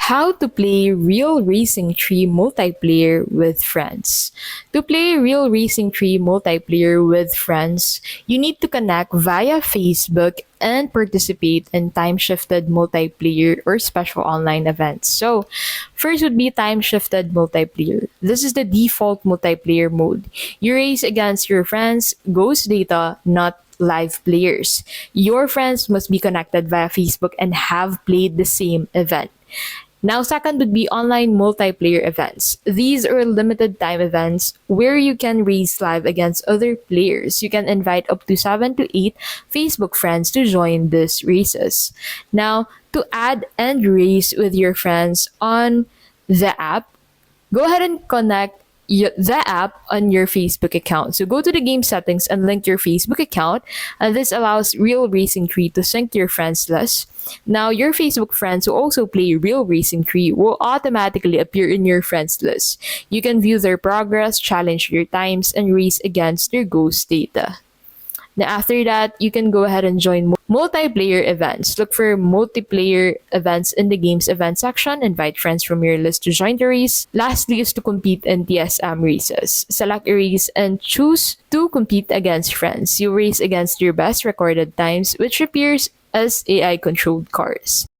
How to play Real Racing 3 multiplayer with friends. To play Real Racing 3 multiplayer with friends, you need to connect via Facebook and participate in time-shifted multiplayer or special online events. So, first would be time-shifted multiplayer. This is the default multiplayer mode. You race against your friends, ghost data, not live players. Your friends must be connected via Facebook and have played the same event. Now, second would be online multiplayer events. These are limited time events where you can race live against other players. You can invite up to 7 to 8 Facebook friends to join these races. Now, to add and race with your friends on the app, go ahead and connect the app on your Facebook account. So go to the game settings and link your Facebook account. And this allows Real Racing 3 to sync to your friends list. Now, your Facebook friends who also play Real Racing 3 will automatically appear in your friends list. You can view their progress, challenge their times, and race against their ghost data. Now, after that, you can go ahead and join multiplayer events. Look for multiplayer events in the game's event section. Invite friends from your list to join the race. Lastly is to compete in TSM races. Select a race and choose to compete against friends. You race against your best recorded times, which appears as AI-controlled cars.